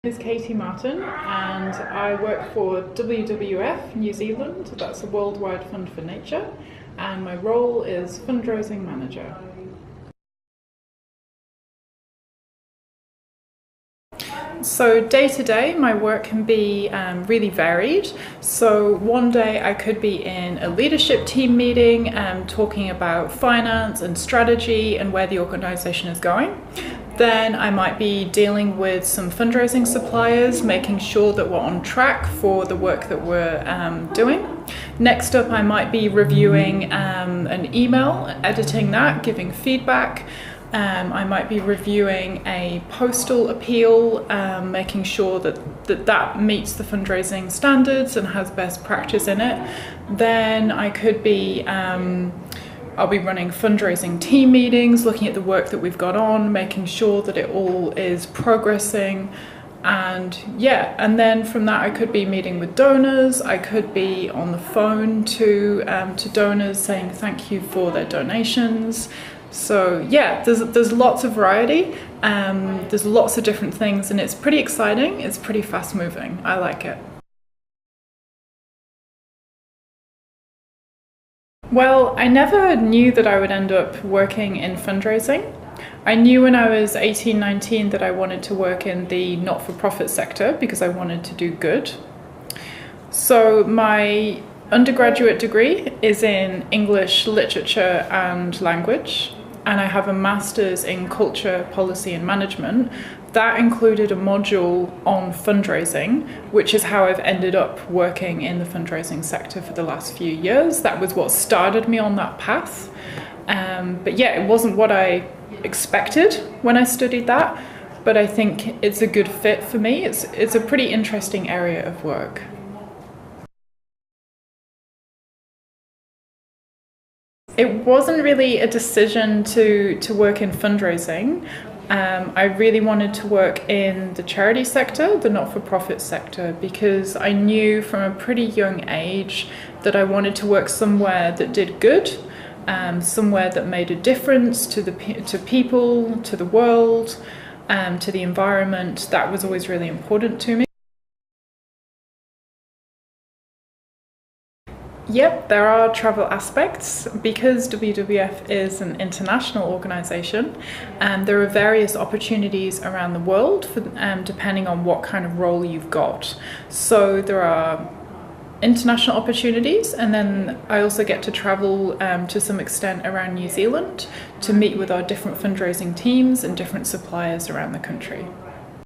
My name is Katie Martin and I work for WWF New Zealand, that's a worldwide fund for nature, and my role is fundraising manager. So day to day my work can be really varied. So one day I could be in a leadership team meeting talking about finance and strategy and where the organisation is going. Then I might be dealing with some fundraising suppliers, making sure that we're on track for the work that we're doing. Next up, I might be reviewing an email, editing that, giving feedback. I might be reviewing a postal appeal, making sure that meets the fundraising standards and has best practice in it. Then I could be I'll be running fundraising team meetings, looking at the work that we've got on, making sure that it all is progressing. And then from that I could be meeting with donors, I could be on the phone to donors saying thank you for their donations. So yeah, there's lots of variety, there's lots of different things, and it's pretty exciting, it's pretty fast moving, I like it. Well, I never knew that I would end up working in fundraising. I knew when I was 18, 19 that I wanted to work in the not-for-profit sector because I wanted to do good. So my undergraduate degree is in English, literature and language, and I have a master's in culture, policy and management. That included a module on fundraising, which is how I've ended up working in the fundraising sector for the last few years. That was what started me on that path. But yeah, it wasn't what I expected when I studied that, but I think it's a good fit for me. It's a pretty interesting area of work. It wasn't really a decision to work in fundraising. I really wanted to work in the charity sector, the not-for-profit sector, because I knew from a pretty young age that I wanted to work somewhere that did good, somewhere that made a difference to people, to the world, to the environment. That was always really important to me. Yep, there are travel aspects. Because WWF is an international organisation, there are various opportunities around the world for, depending on what kind of role you've got. So there are international opportunities, and then I also get to travel to some extent around New Zealand to meet with our different fundraising teams and different suppliers around the country.